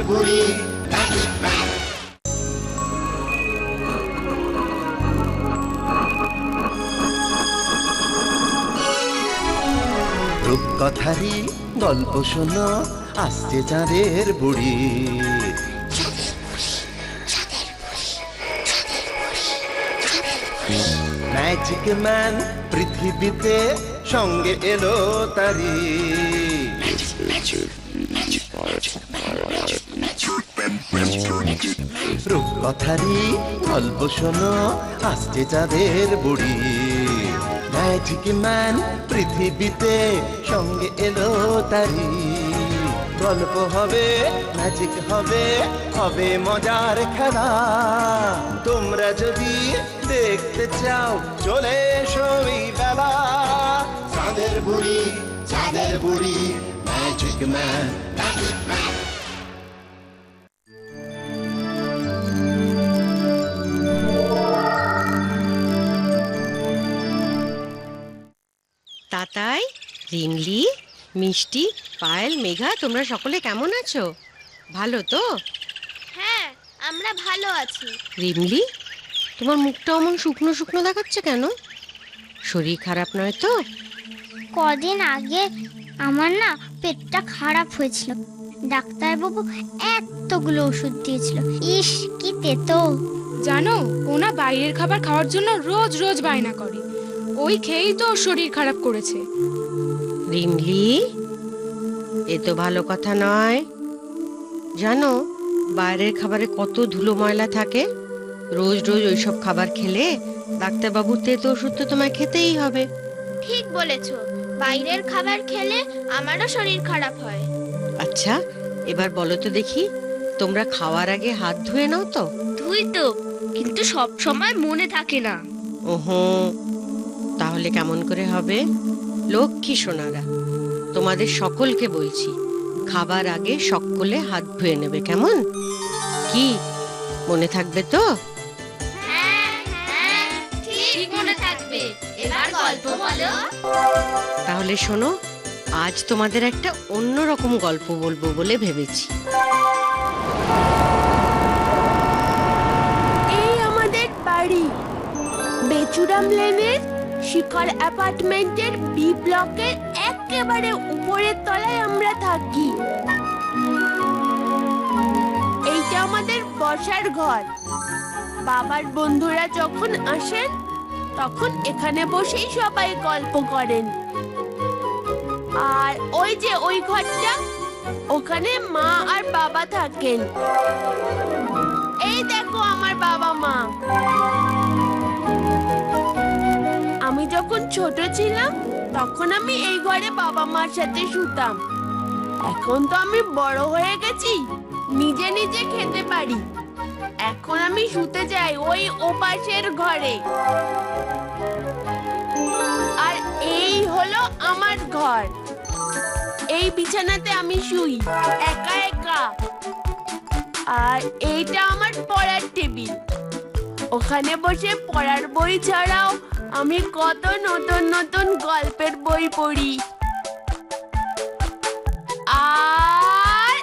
বুড়ি রূপকথারই গল্প শোনো, আসছে চাঁদের বুড়ি। ম্যাজিক ম্যান পৃথিবীতে সঙ্গে এলো তারি। রূপকথারই গল্প শোনো, আসছে চাঁদের বুড়ি। ম্যাজিক ম্যান পৃথিবীতে সঙ্গে এলো তারি। গল্প হবে, ম্যাজিক হবে, হবে মজার খেলা। তোমরা যদি দেখতে চাও চলে এসো এই বেলা। চাঁদের বুড়ি, চাঁদের বুড়ি, magic man, magic man. Tatai, Rimli, Mishti, Payel, Megha, তোমরা সকলে কেমন আছো? ভালো তো? হ্যাঁ, আমরা ভালো আছি। রিমলি, তোমার মুখটা অমন শুকনো শুকনো দেখাচ্ছে কেন? শরীর খারাপ নয় তো? কদিন আগে আমার না পেটটা খারাপ হয়েছিল। ডাক্তারবাবু এতগুলো ওষুধ দিয়েছিল। ইস, কি তেতো। জানো, ও না বাইরের খাবার খাওয়ার জন্য রোজ রোজ বায়না করে। ওই খেয়েই তো ওর শরীর খারাপ করেছে। রিমলি, এ তো ভালো কথা নয়। জানো, বাইরের খাবারে কত ধুলো ময়লা থাকে। রোজ রোজ ওইসব খাবার খেলে ডাক্তারবাবুর তেতো ওষুধ তো তোমায় খেতেই হবে। ঠিক বলেছো, বাইরের খাবার খেলে আমারও শরীর খারাপ হয়। আচ্ছা, এবার বলো তো দেখি, তোমরা খাওয়ার আগে হাত ধুয়ে নাও তো? ধুই তো, কিন্তু সব সময় মনে থাকে না। ওহো, তাহলে কেমন করে হবে? লক্ষ্মী সোনারা, তোমাদের সকলকে বলছি, খাবার আগে সকলে হাত ধুয়ে নেবে, কেমন? কি মনে থাকবে তো? হ্যাঁ হ্যাঁ, ঠিক মনে থাকবে। এবার গল্প বলো। তাহলে শোনো, আজ তোমাদের একটা অন্যরকম গল্প বলবো বলে ভেবেছি। এই আমাদের বাড়ি, বেচুরাম লেনের শিকল অ্যাপার্টমেন্টের বি ব্লকের একেবারে উপরের তলায় আমরা থাকি। এইটা আমাদের বসার ঘর। বাবার বন্ধুরা যখন আসেন তখন এখানে বসেই সবাই গল্প করেন। আর ওই যে ওই ঘরটা, ওখানে মা আর বাবা থাকেন। এই দেখো আমার বাবা মা। আমি যখন ছোট ছিলাম তখন আমি এই ঘরে বাবা মার সাথে শুতাম। এখন তো আমি বড় হয়ে গেছি, নিজে নিজে খেতে পারি। এখন আমি শুতে যাই ওই ওপাশের ঘরে। আর এই হলো আমার ঘর। এই বিছানাতে আমি শুই একা একা। আর এইটা আমার পড়ার টেবিল। ওখানে বসে পড়ার বই ছাড়াও আমি কত নতুন নতুন গল্পের বই পড়ি। আর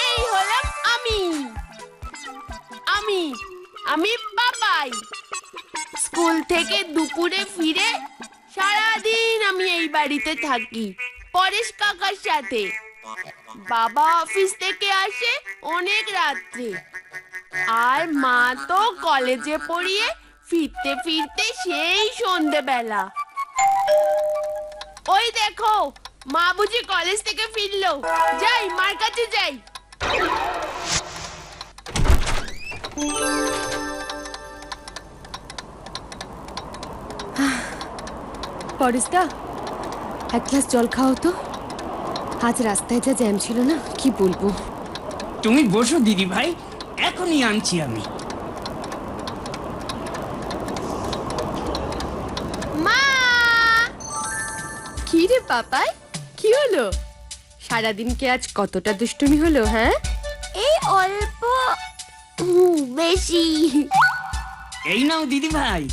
এই হলাম আমি আমি আমি বাবাই। স্কুল থেকে দুপুরে ফিরে সারাদিন আমি এই বাড়িতে থাকি পরেশ কাকার সাথে। বাবা অফিস থেকে আসে অনেক রাত্রে, আর মা তো কলেজে পড়িয়ে ফিরতে ফিরতে সেই সন্ধেবেলা। ওই দেখো, মা বুঝি কলেজ থেকে ফিরলো। যাই, মার কাছে যাই। পরেশদা, এক গ্লাস জল খাও তো। আজ রাস্তায় যা জ্যাম ছিল না, কি বলবো। তুমি বসো দিদি ভাই, এখনই আনছি আমি। মা! কি রে পাপাই, কি হলো? সারাদিন কে আজ কতটা দুষ্টুমি হলো? হ্যাঁ, এই অল্প বেশি। এই নাও দিদি ভাই।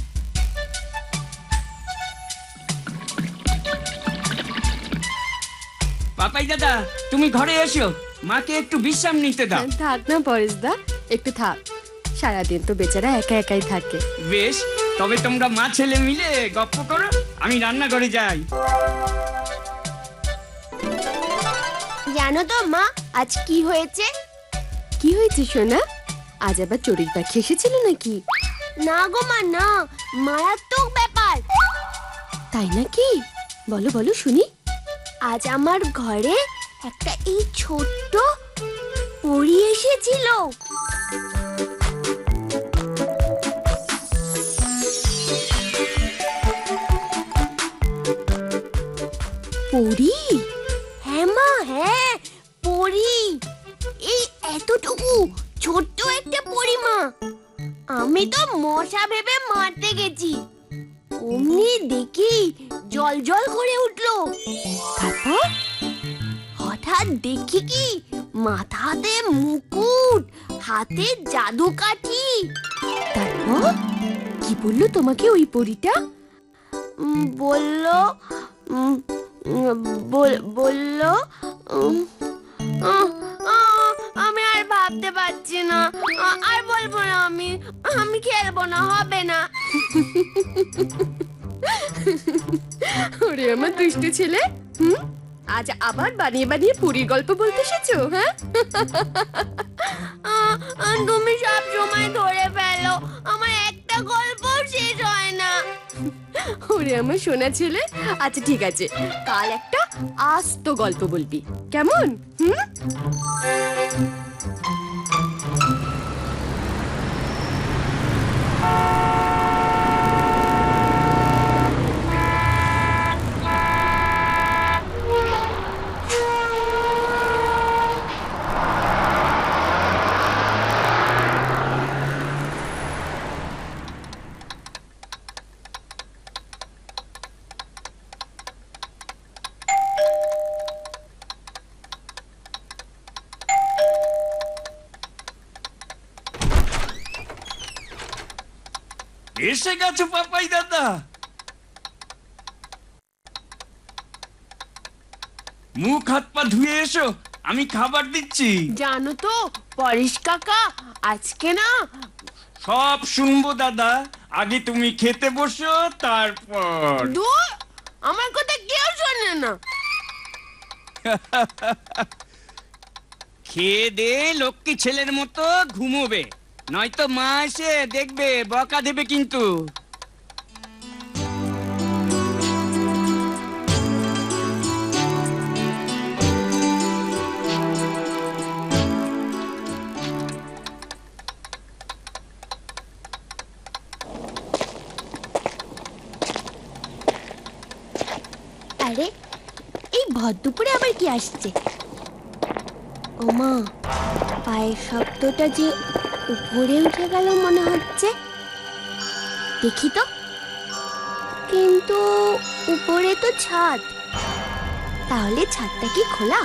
পাপাই দাদা, তুমি ঘরে এসো, মাকে একটু বিশ্রাম নিতে দাও। থাক না পরেশদা, একটু থাক। সারাদিন তো বেচারা একা একাই থাকে। বেশ, তবে তোমরা মা ছেলে মিলে গপ্প করো, আমি রান্নাঘরে যাই। জানো তো মা, আজ কি হয়েছে? কি হয়েছে সোনা? আজ আবার চড়ুই পাখি এসেছিল নাকি? না গো মা, না, মারাত্মক ব্যাপার। তাই নাকি? বলো বলো শুনি। আজ আমার ঘরে একটা এই ছোট্ট পরী এসেছিল। পরি? হ্যাঁ মা, হ্যাঁ, পরী। এই এতটুকু ছোট্ট একটা পরী মা। আমি তো মশা ভেবে মারতে গেছি, অমনি দেখি জল জল করে উঠলো। তারপর? হঠাৎ দেখি কি মাথাতে মুকুট, হাতে জাদু কাঠি। তারপর কি বললো তোমাকে ওই পরিটা? বলল বলল আমি আর ভাবতে পারছি না, আর বলবো না, আমি খেলবো না, হবে না। ওরে আমার দুষ্টু ছেলে, আজ আবার বানিয়ে বানিয়ে পুরীর গল্প বলতে এসেছো? হ্যাঁ, তুমি সব সময় ধরে ফেলো, আমার একটা গল্প শেষ হয় না। ওরে আমার সোনা ছেলে, আচ্ছা ঠিক আছে, কাল একটা আস্ত গল্প বলবি, কেমন? এসে গেছো পাপাই দাদা। মুখ হাত পা ধুয়ে এসো, আমি খাবার দিচ্ছি। জানো তো পরেশ কাকা, আজকে না সব শুনবো দাদা, আগে তুমি খেতে বসো, তারপর। দূর, আমার কথা কেউ শোনে না। খেয়ে দে লক্ষ্মী ছেলের মতো ঘুমোবে, নয়তো মা এসে দেখবে, বকা দেবে কিন্তু। আরে, এই ভর দুপুরে আবার কি আসছে? ও মা, পায়ের শব্দটা যে উপরে উঠে গেল মনে হচ্ছে। দেখি তো, কিন্তু উপরে তো ছাদ, তাহলে ছাদটা কি খোলা?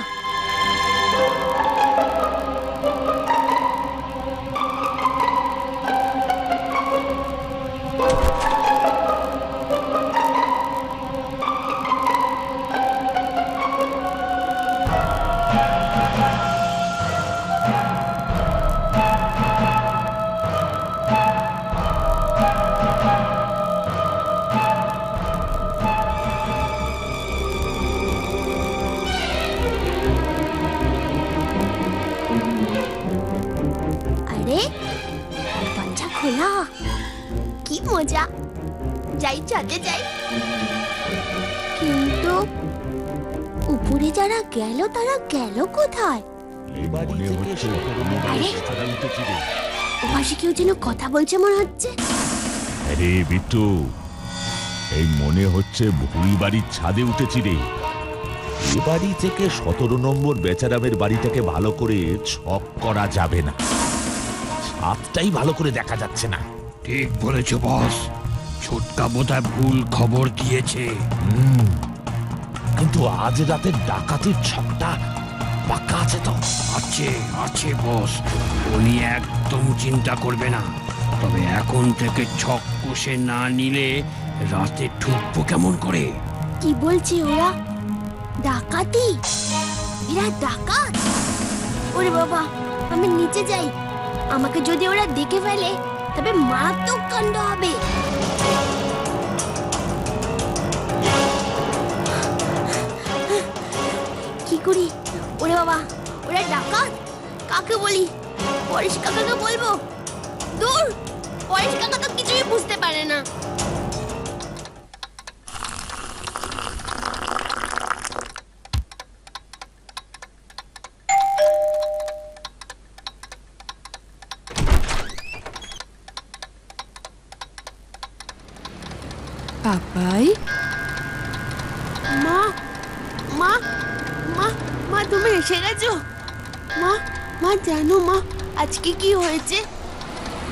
দরজা খোলা, কি মজা, যাই ছাদে যাই। কিন্তু উপরে যারা গেল তারা গেল কোথায়? আরে, ওপাশে কেউ যেন কথা বলছে মনে হচ্ছে। আরে বিট্টু, এই মনে হচ্ছে ভুল বাড়ির ছাদে উঠেছি রে। এ বাড়ি থেকে 17 নম্বর বেচারামের বাড়িটাকে ভালো করে ছক করা যাবে না, ছাদটাই ভালো করে দেখা যাচ্ছে না। ঠিক বলেছো বস, ছোটকা বোধহয় ভুল খবর দিয়েছে। কিন্তু আজ রাতের ডাকাতির ছকটা পাক্কা আছে তো? আছে আছে বস, ও নিয়ে একদম চিন্তা করবে না। তবে এখন থেকে ছক কষে না নিলে রাতে ঢুকবো কেমন করে? কি বলছে ওরা? ডাকাতি? এরা ডাকাত? ওরে বাবা, আমি নিচে যাই। আমাকে যদি ওরা দেখে ফেলে তবে মারাত্মক কাণ্ড হবে। কি করি? ওরে বাবা, ওরা ডাকাত। কাকে বলি? পরেশ কাকাকে বলবো? দূর, পরেশ কাকা তো কিছুই বুঝতে পারে না। পাপাই, মা মা মা মা তুমি এসে গেছো? মা মা জানো মা আজকে কি হয়েছে?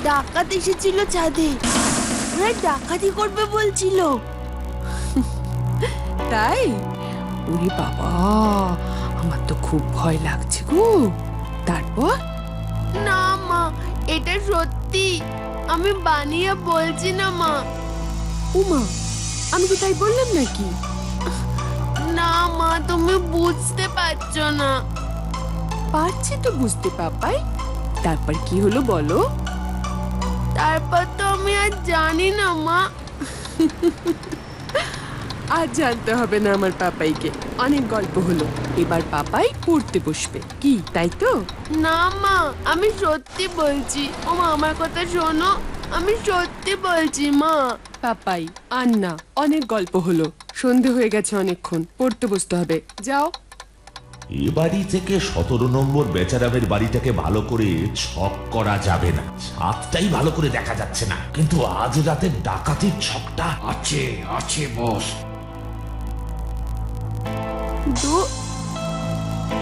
ডাকাত এসেছিল ছাদে। ওরা ডাকাতি করবে বলছিল। তাই? ওরে বাবা, আমার তো খুব ভয় লাগছে গো। তারপর? না মা, এটা সত্যি, আমি বানিয়ে বলছি না মা। উমা, আমি তো তাই বললাম নাকি? না মা, তুমি বুঝতে পারছো না। পারছি তো বুঝতে পাপাই। তারপর কি হলো বলো? তারপর তো আমি আর জানি না মা। আর জানতে হবে না আমার পাপাইকে, অনেক গল্প হলো। এবার পাপাই পড়তে বসবে, কি তাই তো? না মা, আমি সত্যি বলছি। ও মা, আমার কথা শোনো, আমি সত্যি বলছি মা। পাপাই আর না, অনেক গল্প হলো। সন্ধে হয়ে গেছে অনেকক্ষণ, পড়তে বসতে হবে, যাও। এ বাড়ি থেকে 17 নম্বর বেচারামের বাড়িটাকে ভালো করে ছক করা যাবে না। ছাদটাই ভালো করে দেখা যাচ্ছে না, কিন্তু আজ রাতে ডাকাতির ছকটা আছে আছে বস।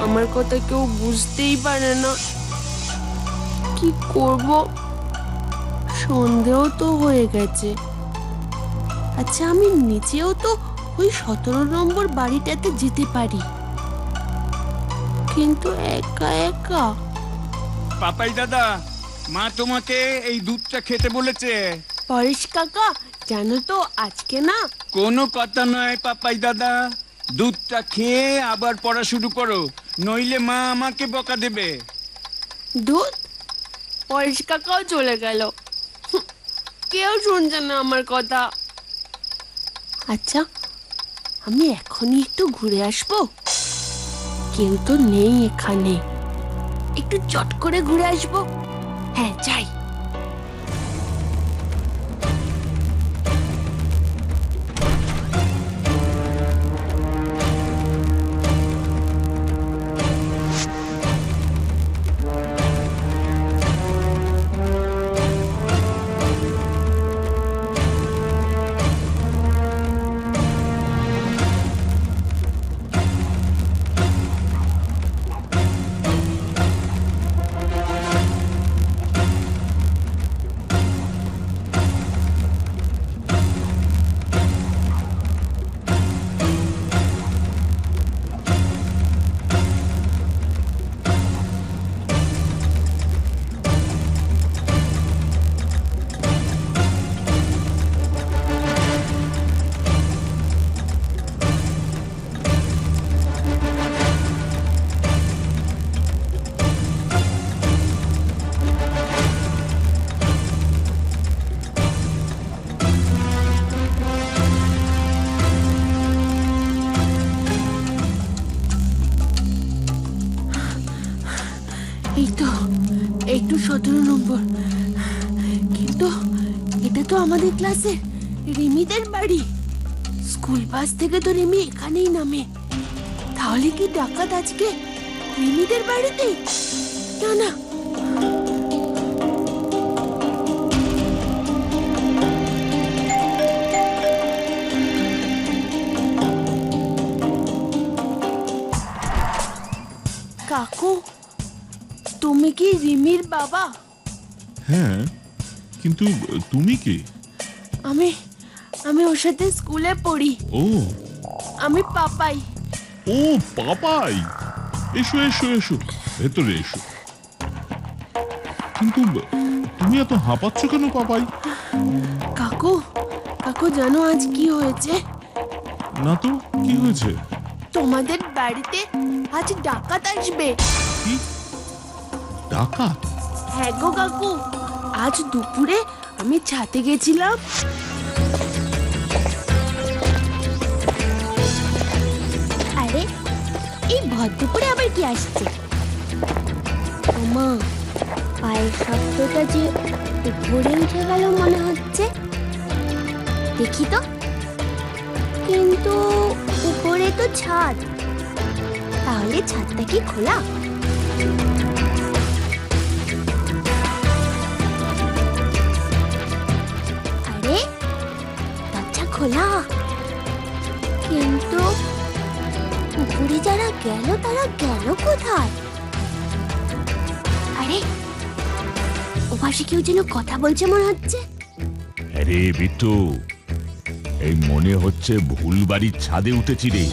আমার কথা কেউ বুঝতেই পারে না, কি করব? সন্দেহ তো হয়ে গেছে। আচ্ছা, আমি নিচেও তো ওই 17 নম্বর বাড়িটাতে যেতে পারি, কিন্তু একা একা। পাপাই দাদা, মা তোমাকে এই দুধটা খেতে বলেছে। পরেশ কাকা, জানো তো আজকে না। কোনো কথা নয় পাপাই দাদা, দুধটা খেয়ে আবার পড়া শুরু করো, নইলে মা আমাকে বকা দেবে। দুধ? পরেশ কাকাও চলে গেল, কেউ শুনছে না আমার কথা। আচ্ছা, আমি এখনই একটু ঘুরে আসবো। কেউ তো নেই এখানে, একটু চট করে ঘুরে আসবো। হ্যাঁ, যাই। এই তো 17 নম্বর, কিন্তু এটা তো আমাদের ক্লাসে রিমিদের বাড়ি। স্কুল বাস থেকে তো রিমি এখানেই নামে। তাহলে কি ডাকাত আজকে রিমিদের বাড়িতে? না না, কাকু, তুমি কি রিমির বাবা? হ্যাঁ, কিন্তু তুমি কে? আমি ওর সাথে স্কুলে পড়ি। ও, আমি পাপাই। ও পাপাই, এসো এসো এসো, ভেতরে এসো। কিন্তু তুমি এত হাঁপাচ্ছ কেন পাপাই? কাকু, কাকু জানো আজ কি হয়েছে? না তো, কি হয়েছে? তোমাদের বাড়িতে আজ ডাকাত আসবে। কি? ডাকাত? হ্যাঁ গো কাকু, আজ দুপুরে আমি ছাদে গেছিলাম। আরে এই ভর দুপুরে আবার কি আসছে? ওমা, পায়ের শব্দটা যে উপরে উঠে গেল মনে হচ্ছে। দেখি তো, কিন্তু উপরে তো ছাদ, তাহলে ছাদটা কি খোলা? আরে দরজা খোলা, কিন্তু উপরে যারা গেল তারা গেল কোথায়? আরে ওপাশে কেউ যেন কথা বলছে মনে হচ্ছে। আরে বিট্টু, এই মনে হচ্ছে ভুল বাড়ির ছাদে উঠেছি রে।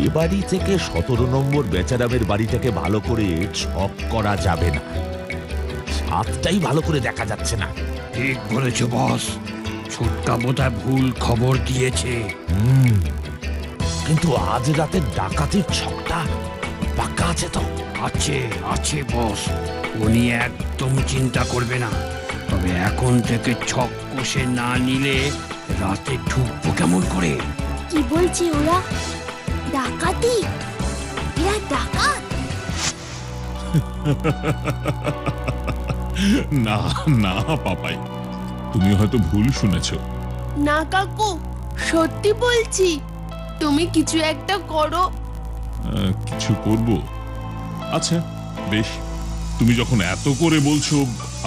এ বাড়ি থেকে 17 নম্বর বেচারামের বাড়িটাকে ভালো করে ছক করা যাবে না। ছাদটাই ভালো করে দেখা যাচ্ছে না। ঠিক বলেছ বস, ছোট্টা বোধহয় ভুল খবর দিয়েছে। কিন্তু আজ রাতে ডাকাতির ছকটা পাক্কা আছে তো? আছে আছে বস, উনি একদম চিন্তা করবে না। তবে এখন থেকে ছক কষে না নিলে রাতে ঢুকবো কেমন করে? কি বলছে ওরা? ডাকাতি? এরা ডাকাত? না না পাপাই, তুমি হয়তো ভুল শুনেছ। না কাকু, সত্যি বলছি, তুমি কিছু একটা করো। কিছু করব? আচ্ছা বেশ, তুমি যখন এত করে বলছো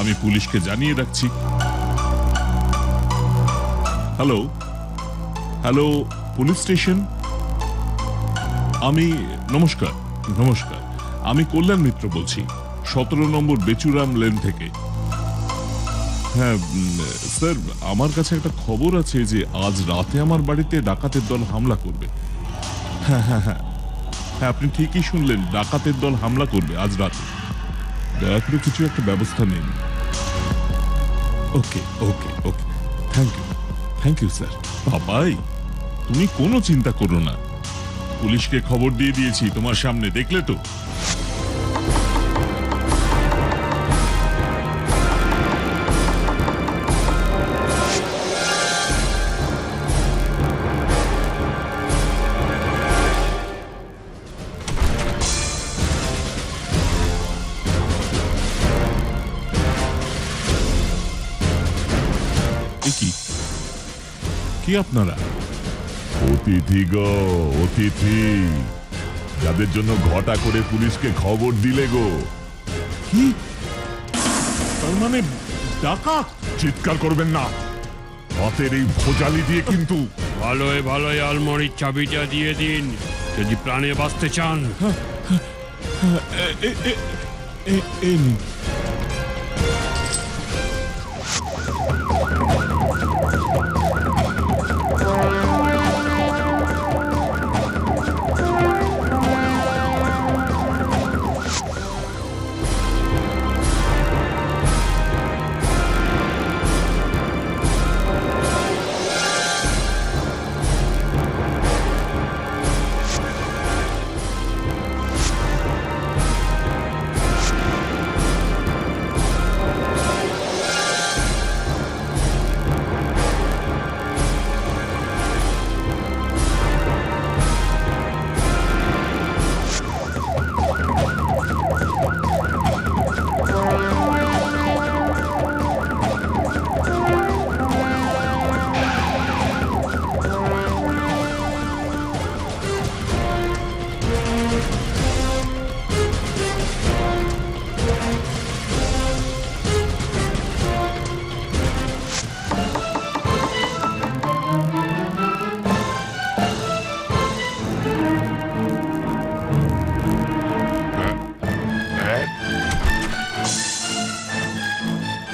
আমি পুলিশকে জানিয়ে রাখছি। Hello hello, police station. আমি নমস্কার নমস্কার, আমি কল্যাণ মিত্র বলছি, 17 নম্বর বেচুরাম লেন থেকে। হ্যাঁ স্যার, আমার কাছে একটা খবর আছে যে আজ রাতে আমার বাড়িতে ডাকাতের দল হামলা করবে। হ্যাঁ হ্যাঁ হ্যাঁ হ্যাঁ, আপনি ঠিকই শুনলেন, ডাকাতের দল হামলা করবে আজ রাতে। দয়া করে কিছু একটা ব্যবস্থা নিন। ওকে ওকে ওকে, থ্যাংক ইউ স্যার। পাপাই, তুমি কোনো চিন্তা করো না, পুলিশকে খবর দিয়ে দিয়েছি তোমার সামনে, দেখলে তো? কি আপনারা? অতিথি গো, অতিথি, যাদের জন্য ঘটা করে পুলিশকে খবর দিলে গো। কি তার মানে ডাকাত? চিৎকার করবেন না, হাতের এই ভোজালি দিয়ে কিন্তু। ভালোই ভালোই আলমারির চাবিটা দিয়ে দিন যদি প্রাণে বাঁচতে চান। এই নিন।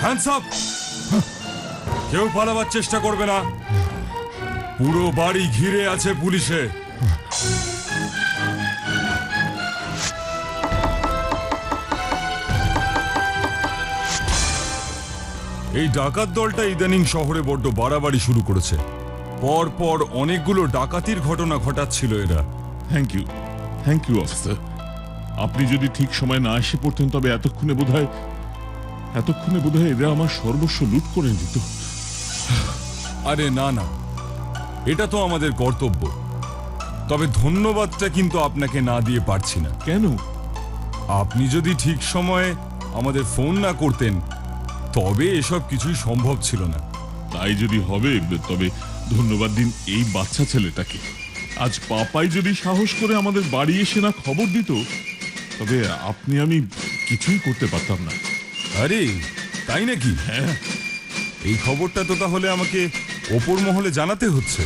Hands up! কেউ পালাবার চেষ্টা করবে না, পুরো বাড়ি ঘিরে আছে পুলিশে। এই ডাকাত দলটা ইদানিং শহরে বড্ড বাড়াবাড়ি শুরু করেছে। পর পর অনেকগুলো ডাকাতির ঘটনা ঘটাচ্ছিল এরা। Thank you officer. আপনি যদি ঠিক সময় না এসে পড়তেন তবে এতক্ষণে বোধহয় এরা আমার সর্বস্ব লুট করে নিত। আরে না না, এটা তো আমাদের কর্তব্য। তবে ধন্যবাদটা কিন্তু আপনাকে না দিয়ে পারছি না। কেন? আপনি যদি ঠিক সময়ে আমাদের ফোন না করতেন তবে এসব কিছুই সম্ভব ছিল না। তাই যদি হবে তবে ধন্যবাদ দিন এই বাচ্চা ছেলেটাকে। আজ পাপাই যদি সাহস করে আমাদের বাড়ি এসে না খবর দিত তবে আপনি আমি কিছুই করতে পারতাম না। আরে তাই নাকি? হ্যাঁ, এই খবরটা তো তাহলে আমাকে ওপর মহলে জানাতে হচ্ছে।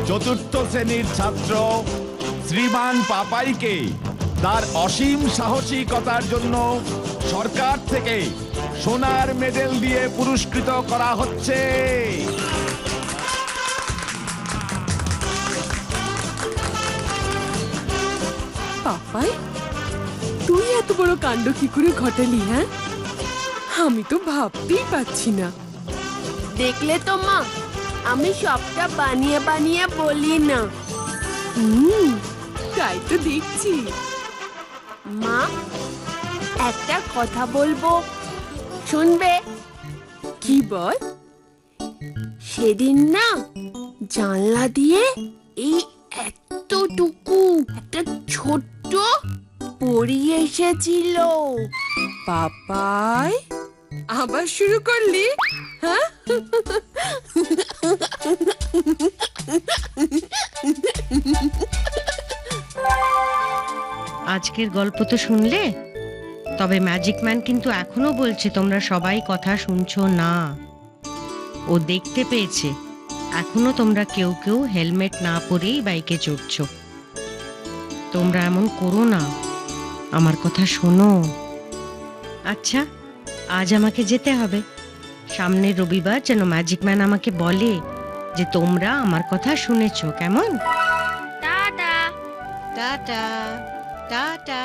চতুর্থ শ্রেণীর ছাত্র শ্রীমান পাপাইকে তার অসীম সাহসিকতার জন্য সরকার থেকে সোনার মেডেল দিয়ে পুরস্কৃত করা হচ্ছে। পাপাই, তুই এত বড় কাণ্ড কি করে ঘটালি? হ্যাঁ, আমি তো ভাবতেই পাচ্ছি না। দেখলে তো মা, আমি সবটা বানিয়ে বানিয়ে বলি না। তাই তো দেখছি। মা, একটা কথা বলবো, শুনবে? কি বল? সেদিন না জানলা দিয়ে এই এতটুকু একটা ছোট্ট পরী এসেছিল। পাপাই, আবার শুরু করলি? হ্যাঁ, আজকের গল্প তো শুনলে, তবে ম্যাজিক ম্যান কিন্তু এখনো বলছে তোমরা সবাই কথা শুনছো না। ও দেখতে পেয়েছে এখনো তোমরা কেউ কেউ হেলমেট না পরেই বাইকে চড়ছো। তোমরা এমন করো না, আমার কথা শোনো। আচ্ছা, আজ আমাকে যেতে হবে। সামনের রবিবার যেন ম্যাজিক ম্যান আমাকে বলে যে তোমরা আমার কথা শুনেছো। কেমন? টাটা। Tata tata.